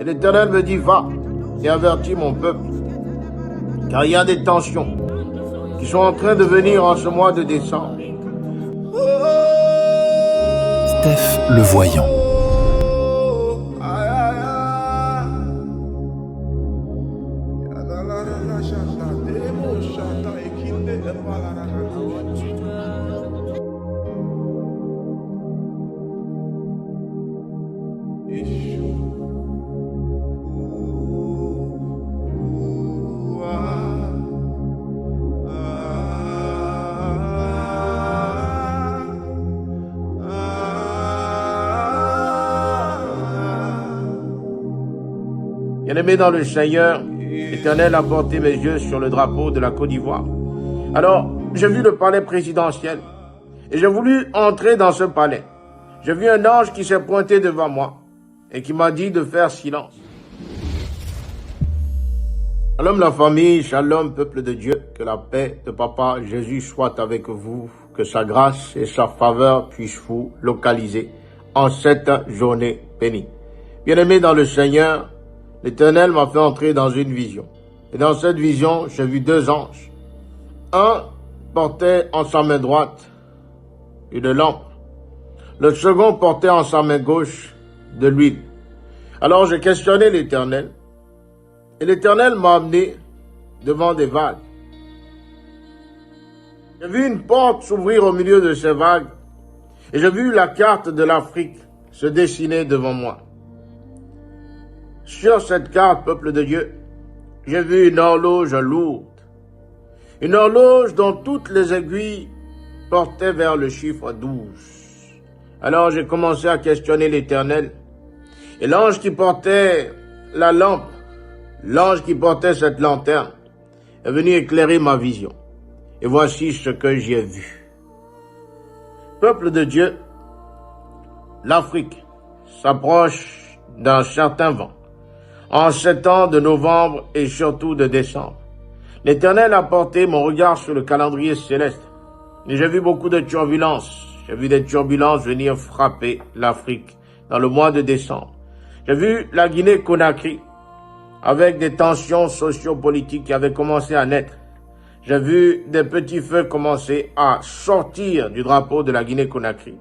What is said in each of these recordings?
Et l'Éternel me dit, va et avertis mon peuple, car il y a des tensions qui sont en train de venir en ce mois de décembre. Steph le Voyant. Bien-aimé dans le Seigneur, l'Éternel a porté mes yeux sur le drapeau de la Côte d'Ivoire. Alors, j'ai vu le palais présidentiel et j'ai voulu entrer dans ce palais. J'ai vu un ange qui s'est pointé devant moi et qui m'a dit de faire silence. Shalom la famille, shalom peuple de Dieu, que la paix de Papa Jésus soit avec vous, que sa grâce et sa faveur puissent vous localiser en cette journée bénie. Bien-aimé dans le Seigneur, l'Éternel m'a fait entrer dans une vision. Et dans cette vision, j'ai vu deux anges. Un portait en sa main droite une lampe. Le second portait en sa main gauche de l'huile. Alors j'ai questionné l'Éternel. Et l'Éternel m'a amené devant des vagues. J'ai vu une porte s'ouvrir au milieu de ces vagues. Et j'ai vu la carte de l'Afrique se dessiner devant moi. Sur cette carte, peuple de Dieu, j'ai vu une horloge lourde. Une horloge dont toutes les aiguilles portaient vers le chiffre 12. Alors j'ai commencé à questionner l'Éternel. Et l'ange qui portait la lampe, l'ange qui portait cette lanterne, est venu éclairer ma vision. Et voici ce que j'ai vu. Peuple de Dieu, l'Afrique s'approche d'un certain vent. En ces temps de novembre et surtout de décembre, l'Éternel a porté mon regard sur le calendrier céleste. Et j'ai vu beaucoup de turbulences. J'ai vu des turbulences venir frapper l'Afrique dans le mois de décembre. J'ai vu la Guinée-Conakry avec des tensions sociopolitiques qui avaient commencé à naître. J'ai vu des petits feux commencer à sortir du drapeau de la Guinée-Conakry.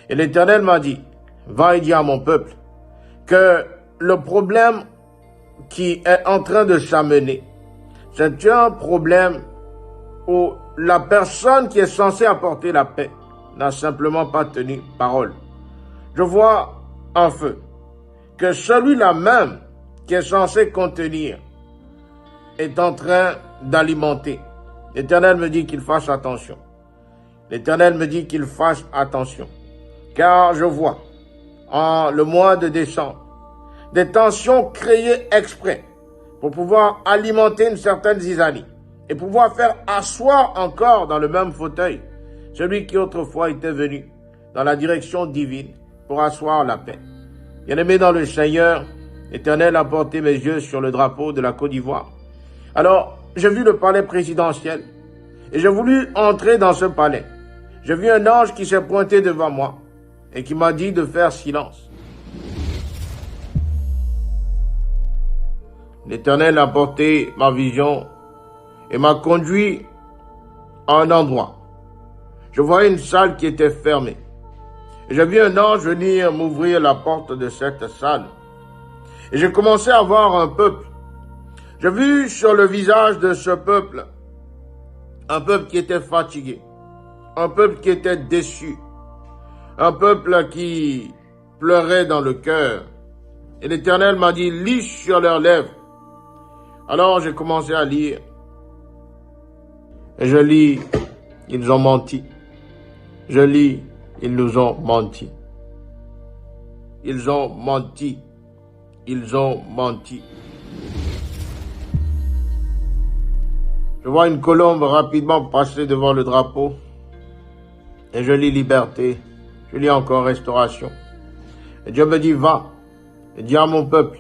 Et l'Éternel m'a dit, va et dis à mon peuple que le problème qui est en train de s'amener, c'est un problème où la personne qui est censée apporter la paix n'a simplement pas tenu parole. Je vois un feu que celui-là même qui est censé contenir est en train d'alimenter. L'Éternel me dit qu'il fasse attention. L'Éternel me dit qu'il fasse attention. Car je vois, en le mois de décembre, des tensions créées exprès pour pouvoir alimenter une certaine zizanie et pouvoir faire asseoir encore dans le même fauteuil celui qui autrefois était venu dans la direction divine pour asseoir la paix. Bien-aimé dans le Seigneur, l'Éternel a porté mes yeux sur le drapeau de la Côte d'Ivoire. Alors, j'ai vu le palais présidentiel et j'ai voulu entrer dans ce palais. J'ai vu un ange qui s'est pointé devant moi et qui m'a dit de faire silence. L'Éternel a porté ma vision et m'a conduit à un endroit. Je voyais une salle qui était fermée. J'ai vu un ange venir m'ouvrir la porte de cette salle. Et j'ai commencé à voir un peuple. J'ai vu sur le visage de ce peuple un peuple qui était fatigué, un peuple qui était déçu, un peuple qui pleurait dans le cœur. Et l'Éternel m'a dit, lis sur leurs lèvres. Alors j'ai commencé à lire. Et je lis, ils ont menti. Je lis, ils nous ont menti. Ils ont menti. Ils ont menti. Je vois une colombe rapidement passer devant le drapeau. Et je lis liberté. Je lis encore restauration. Et Dieu me dit, va. Et dis à mon peuple,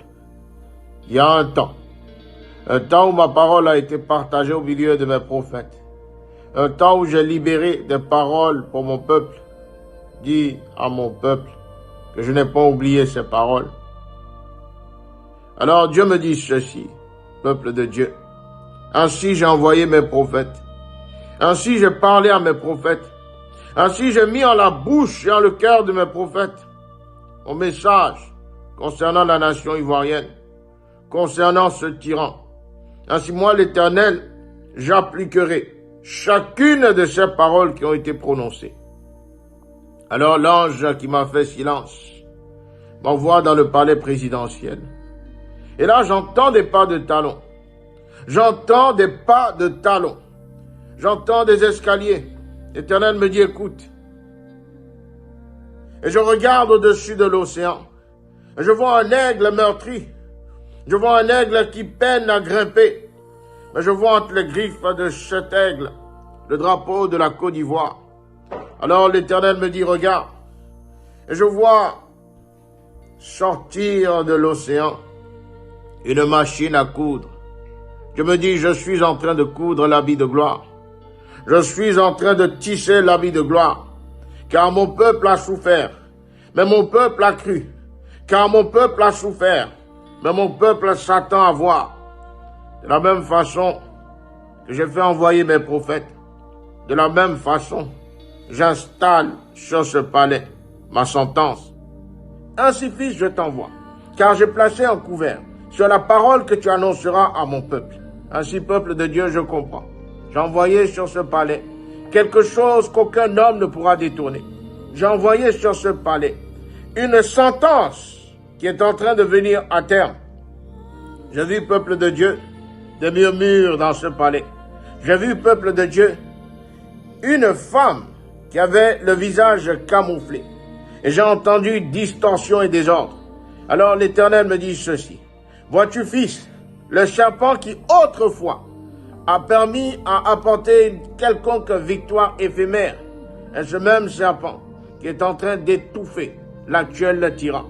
il y a un temps où ma parole a été partagée au milieu de mes prophètes. Un temps où j'ai libéré des paroles pour mon peuple. Dis à mon peuple que je n'ai pas oublié ces paroles. Alors Dieu me dit ceci, peuple de Dieu. Ainsi j'ai envoyé mes prophètes. Ainsi j'ai parlé à mes prophètes. Ainsi j'ai mis en la bouche et en le cœur de mes prophètes mon message concernant la nation ivoirienne, concernant ce tyran. Ainsi moi, l'Éternel, j'appliquerai chacune de ces paroles qui ont été prononcées. Alors l'ange qui m'a fait silence m'envoie dans le palais présidentiel. Et là, j'entends des pas de talons. J'entends des pas de talons. J'entends des escaliers. L'Éternel me dit, écoute. Et je regarde au-dessus de l'océan. Et je vois un aigle meurtri. Je vois un aigle qui peine à grimper. Mais je vois entre les griffes de cet aigle le drapeau de la Côte d'Ivoire. Alors l'Éternel me dit, regarde. Et je vois sortir de l'océan une machine à coudre. Je me dis, je suis en train de coudre l'habit de gloire. Je suis en train de tisser l'habit de gloire. Car mon peuple a souffert. Mais mon peuple a cru. Car mon peuple a souffert. Mais mon peuple s'attend à voir. De la même façon que j'ai fait envoyer mes prophètes, de la même façon, j'installe sur ce palais ma sentence. Ainsi, fils, je t'envoie, car j'ai placé un couvert sur la parole que tu annonceras à mon peuple. Ainsi, peuple de Dieu, je comprends. J'ai envoyé sur ce palais quelque chose qu'aucun homme ne pourra détourner. J'ai envoyé sur ce palais une sentence qui est en train de venir à terme. J'ai vu, peuple de Dieu, des murmures dans ce palais. J'ai vu, peuple de Dieu, une femme qui avait le visage camouflé. Et j'ai entendu distorsion et désordre. Alors l'Éternel me dit ceci. Vois-tu, fils, le serpent qui autrefois a permis à apporter une quelconque victoire éphémère, est ce même serpent qui est en train d'étouffer l'actuel tyran.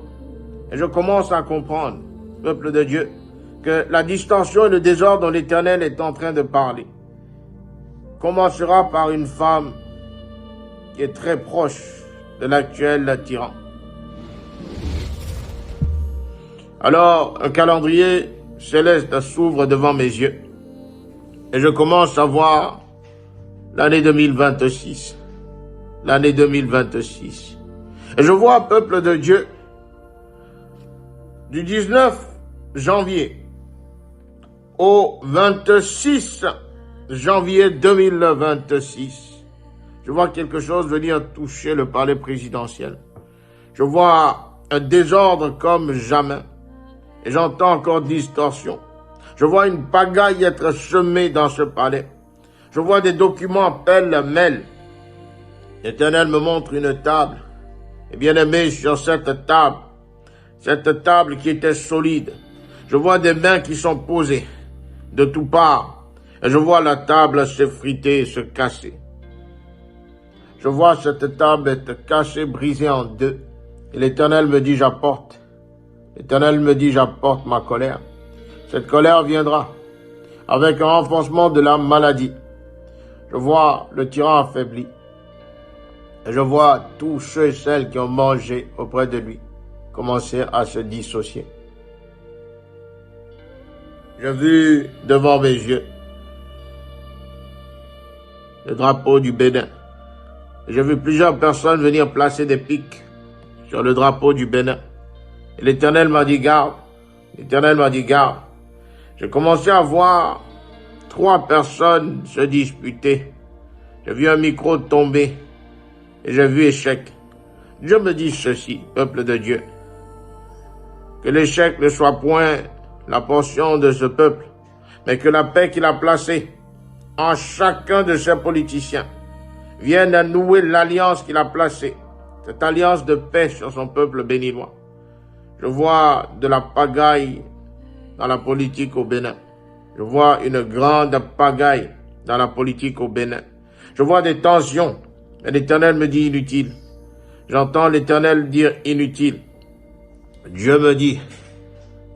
Et je commence à comprendre, peuple de Dieu, que la distorsion et le désordre dont l'Éternel est en train de parler commencera par une femme qui est très proche de l'actuel tyran. Alors, un calendrier céleste s'ouvre devant mes yeux et je commence à voir l'année 2026. L'année 2026. Et je vois, peuple de Dieu, du 19 janvier au 26 janvier 2026, je vois quelque chose venir toucher le palais présidentiel. Je vois un désordre comme jamais. Et j'entends encore distorsion. Je vois une pagaille être semée dans ce palais. Je vois des documents pêle-mêle. L'Éternel me montre une table. Et bien aimé, sur cette table qui était solide, je vois des mains qui sont posées de toutes parts. Et je vois la table s'effriter et se casser. Je vois cette table être cassée, brisée en deux. Et l'Éternel me dit, j'apporte. L'Éternel me dit, j'apporte ma colère. Cette colère viendra avec un renforcement de la maladie. Je vois le tyran affaibli. Et je vois tous ceux et celles qui ont mangé auprès de lui commencer à se dissocier. J'ai vu devant mes yeux le drapeau du Bénin. J'ai vu plusieurs personnes venir placer des pics sur le drapeau du Bénin. Et l'Éternel m'a dit, garde. L'Éternel m'a dit, garde. J'ai commencé à voir 3 personnes se disputer. J'ai vu un micro tomber. Et j'ai vu échec. Dieu me dit ceci, peuple de Dieu. Que l'échec ne soit point la portion de ce peuple, mais que la paix qu'il a placée en chacun de ses politiciens vienne à nouer l'alliance qu'il a placée, cette alliance de paix sur son peuple béninois. Je vois de la pagaille dans la politique au Bénin. Je vois une grande pagaille dans la politique au Bénin. Je vois des tensions. Et l'Éternel me dit inutile. J'entends l'Éternel dire inutile. Dieu me dit,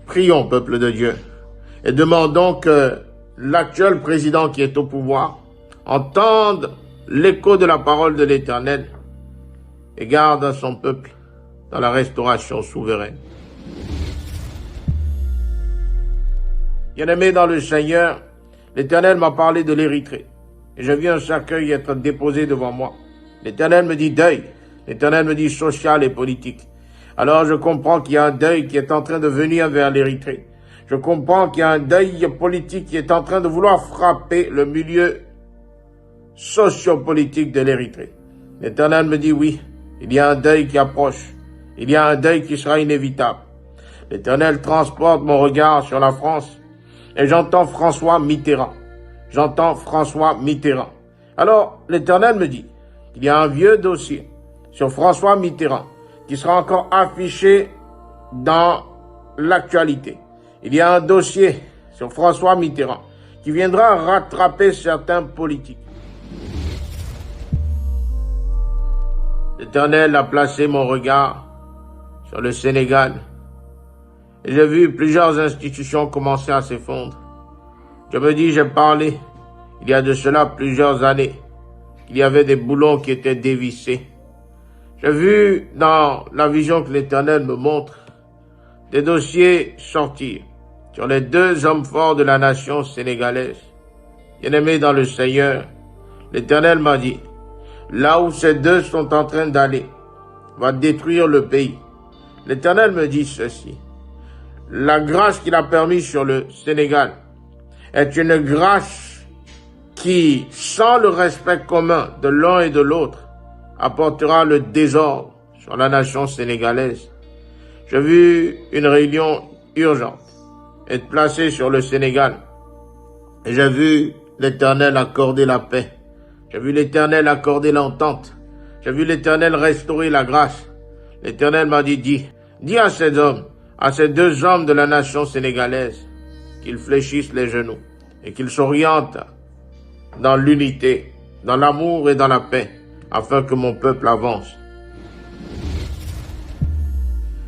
prions, peuple de Dieu, et demandons que l'actuel président qui est au pouvoir entende l'écho de la parole de l'Éternel et garde son peuple dans la restauration souveraine. Bien-aimé dans le Seigneur, l'Éternel m'a parlé de l'Érythrée. Et j'ai vu un cercueil être déposé devant moi. L'Éternel me dit deuil. L'Éternel me dit social et politique. Alors je comprends qu'il y a un deuil qui est en train de venir vers l'Érythrée. Je comprends qu'il y a un deuil politique qui est en train de vouloir frapper le milieu sociopolitique de l'Érythrée. L'Éternel me dit oui, il y a un deuil qui approche. Il y a un deuil qui sera inévitable. L'Éternel transporte mon regard sur la France et j'entends François Mitterrand. J'entends François Mitterrand. Alors l'Éternel me dit qu'il y a un vieux dossier sur François Mitterrand qui sera encore affiché dans l'actualité. Il y a un dossier sur François Mitterrand qui viendra rattraper certains politiques. L'Éternel a placé mon regard sur le Sénégal et j'ai vu plusieurs institutions commencer à s'effondrer. Je me dis, j'ai parlé, il y a de cela plusieurs années, qu'il y avait des boulons qui étaient dévissés. J'ai vu dans la vision que l'Éternel me montre des dossiers sortir sur les deux hommes forts de la nation sénégalaise. Bien-aimés dans le Seigneur, l'Éternel m'a dit, là où ces deux sont en train d'aller, va détruire le pays. L'Éternel me dit ceci, la grâce qu'il a permis sur le Sénégal est une grâce qui, sans le respect commun de l'un et de l'autre, apportera le désordre sur la nation sénégalaise. J'ai vu une réunion urgente être placée sur le Sénégal et j'ai vu l'Éternel accorder la paix. J'ai vu l'Éternel accorder l'entente. J'ai vu l'Éternel restaurer la grâce. L'Éternel m'a dit, dis à ces hommes, à ces deux hommes de la nation sénégalaise, qu'ils fléchissent les genoux et qu'ils s'orientent dans l'unité, dans l'amour et dans la paix, afin que mon peuple avance.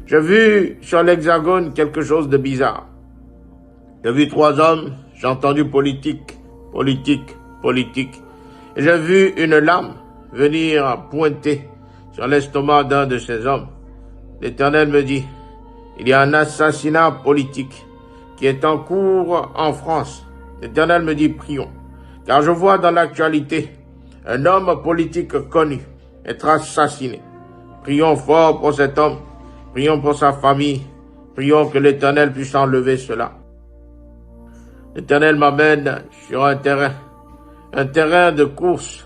J'ai vu sur l'Hexagone quelque chose de bizarre. J'ai vu trois hommes, j'ai entendu politique. Et j'ai vu une lame venir pointer sur l'estomac d'un de ces hommes. L'Éternel me dit, il y a un assassinat politique qui est en cours en France. L'Éternel me dit, prions. Car je vois dans l'actualité un homme politique connu être assassiné. Prions fort pour cet homme. Prions pour sa famille. Prions que l'Éternel puisse enlever cela. L'Éternel m'amène sur un terrain de course.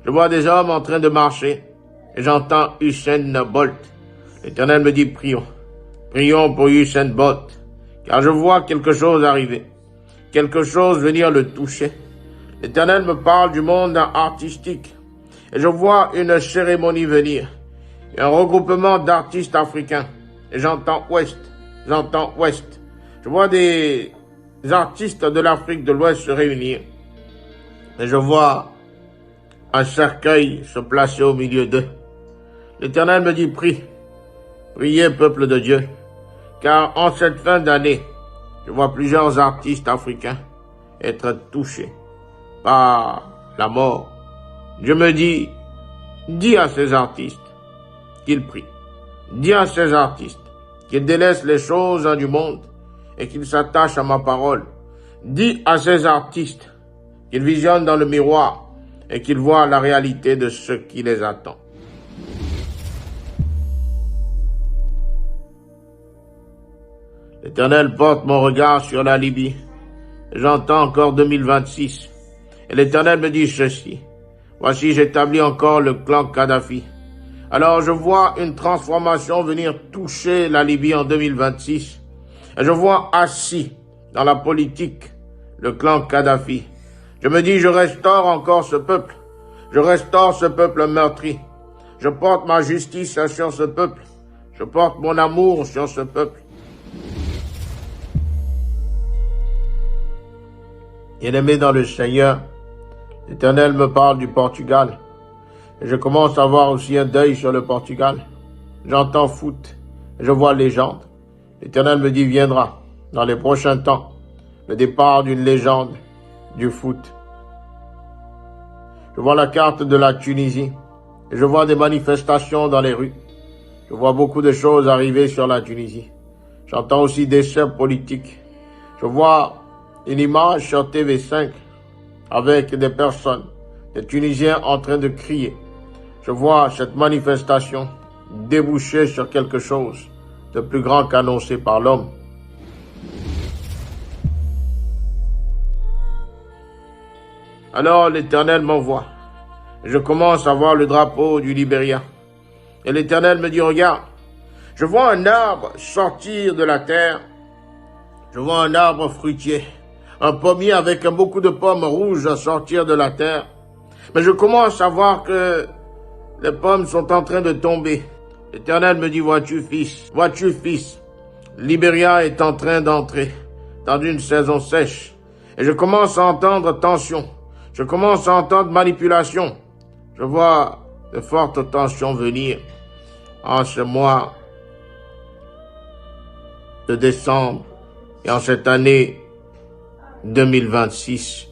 Je vois des hommes en train de marcher et j'entends Usain Bolt. L'Éternel me dit, prions. Prions pour Usain Bolt, car je vois quelque chose arriver, quelque chose venir le toucher. L'Éternel me parle du monde artistique et je vois une cérémonie venir, un regroupement d'artistes africains et j'entends Ouest. Je vois des artistes de l'Afrique de l'Ouest se réunir et je vois un cercueil se placer au milieu d'eux. L'Éternel me dit, priez peuple de Dieu, car en cette fin d'année, je vois plusieurs artistes africains être touchés par la mort. Je me dis à ces artistes qu'ils prient. Dis à ces artistes qu'ils délaissent les choses du monde et qu'ils s'attachent à ma parole. Dis à ces artistes qu'ils visionnent dans le miroir et qu'ils voient la réalité de ce qui les attend. L'Éternel porte mon regard sur la Libye. J'entends encore 2026. Et l'Éternel me dit ceci. Voici, j'établis encore le clan Kadhafi. Alors je vois une transformation venir toucher la Libye en 2026. Et je vois assis dans la politique le clan Kadhafi. Je me dis, je restaure encore ce peuple. Je restaure ce peuple meurtri. Je porte ma justice sur ce peuple. Je porte mon amour sur ce peuple. Bien-aimé dans le Seigneur, l'Éternel me parle du Portugal. Et je commence à voir aussi un deuil sur le Portugal. J'entends foot. Et je vois légende. L'Éternel me dit, viendra dans les prochains temps le départ d'une légende du foot. Je vois la carte de la Tunisie. Et je vois des manifestations dans les rues. Je vois beaucoup de choses arriver sur la Tunisie. J'entends aussi des chefs politiques. Je vois une image sur TV5 avec des personnes, des Tunisiens en train de crier. Je vois cette manifestation déboucher sur quelque chose de plus grand qu'annoncé par l'homme. Alors l'Éternel m'envoie. Je commence à voir le drapeau du Libéria. Et l'Éternel me dit, regarde, je vois un arbre sortir de la terre. Je vois un arbre fruitier, un pommier avec beaucoup de pommes rouges sortir de la terre. Mais je commence à voir que les pommes sont en train de tomber. L'Éternel me dit, vois-tu fils, Libéria est en train d'entrer dans une saison sèche. Et je commence à entendre tension. Je commence à entendre manipulation. Je vois de fortes tensions venir en ce mois de décembre et en cette année 2026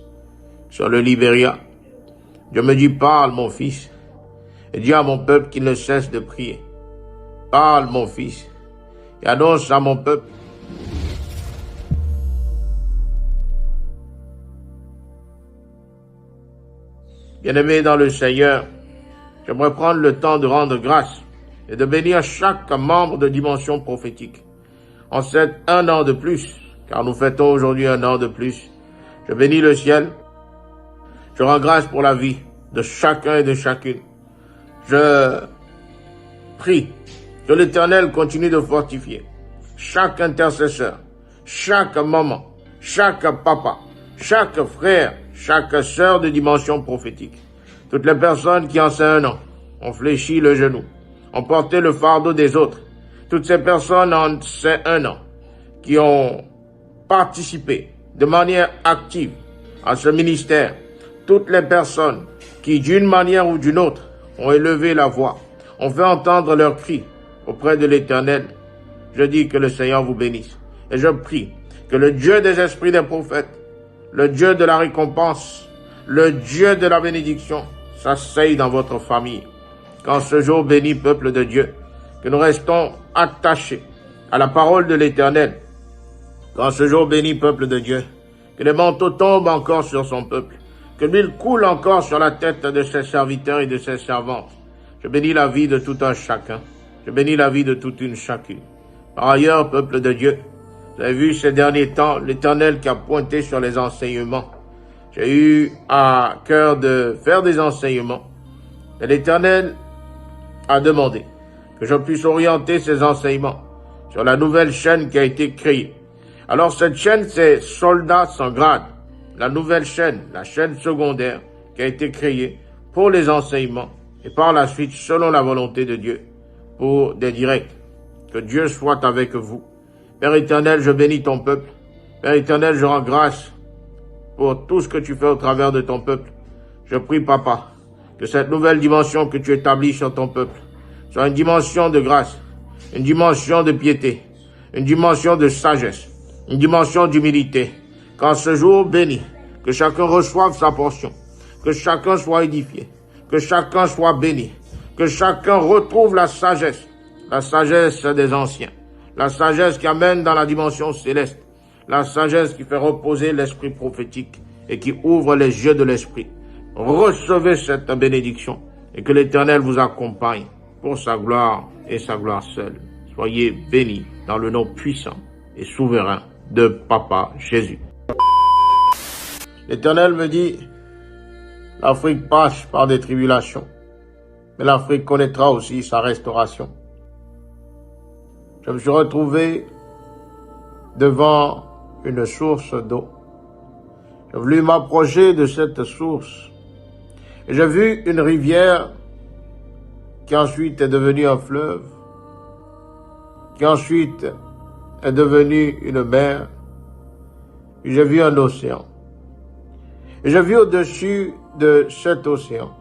sur le Libéria. Dieu me dit, parle mon fils, et dis à mon peuple qu'il ne cesse de prier. Parle mon fils, et annonce à mon peuple. Bien-aimé dans le Seigneur, j'aimerais prendre le temps de rendre grâce et de bénir chaque membre de Dimension Prophétique. En cet un an de plus, car nous fêtons aujourd'hui un an de plus, je bénis le ciel. Je rends grâce pour la vie de chacun et de chacune. Je prie que l'Éternel continue de fortifier chaque intercesseur, chaque maman, chaque papa, chaque frère, chaque sœur de Dimension Prophétique. Toutes les personnes qui en ces un an ont fléchi le genou, ont porté le fardeau des autres. Toutes ces personnes en ces un an qui ont participé de manière active à ce ministère. Toutes les personnes qui, d'une manière ou d'une autre, ont élevé la voix, ont fait entendre leurs cris auprès de l'Éternel. Je dis que le Seigneur vous bénisse. Et je prie que le Dieu des esprits des prophètes, le Dieu de la récompense, le Dieu de la bénédiction, s'asseye dans votre famille. Qu'en ce jour béni, peuple de Dieu, que nous restons attachés à la parole de l'Éternel. Qu'en ce jour béni, peuple de Dieu, que les manteaux tombent encore sur son peuple, que l'huile coule encore sur la tête de ses serviteurs et de ses servantes. Je bénis la vie de tout un chacun. Je bénis la vie de toute une chacune. Par ailleurs, peuple de Dieu, vous avez vu ces derniers temps l'Éternel qui a pointé sur les enseignements. J'ai eu à cœur de faire des enseignements. Et l'Éternel a demandé que je puisse orienter ces enseignements sur la nouvelle chaîne qui a été créée. Alors cette chaîne, c'est Soldats sans grade. La nouvelle chaîne, la chaîne secondaire qui a été créée pour les enseignements et par la suite, selon la volonté de Dieu, pour des directs. Que Dieu soit avec vous. Père éternel, je bénis ton peuple. Père éternel, je rends grâce pour tout ce que tu fais au travers de ton peuple. Je prie, Papa, que cette nouvelle dimension que tu établis sur ton peuple soit une dimension de grâce, une dimension de piété, une dimension de sagesse, une dimension d'humilité. Qu'en ce jour béni, que chacun reçoive sa portion, que chacun soit édifié, que chacun soit béni, que chacun retrouve la sagesse des anciens, la sagesse qui amène dans la dimension céleste, la sagesse qui fait reposer l'esprit prophétique et qui ouvre les yeux de l'esprit. Recevez cette bénédiction et que l'Éternel vous accompagne pour sa gloire et sa gloire seule. Soyez bénis dans le nom puissant et souverain de Papa Jésus. L'Éternel me dit, l'Afrique passe par des tribulations, mais l'Afrique connaîtra aussi sa restauration. Je me suis retrouvé devant une source d'eau. J'ai voulu m'approcher de cette source. Et j'ai vu une rivière qui ensuite est devenue un fleuve, qui ensuite est devenue une mer. Et j'ai vu un océan. Et j'ai vu au-dessus de cet océan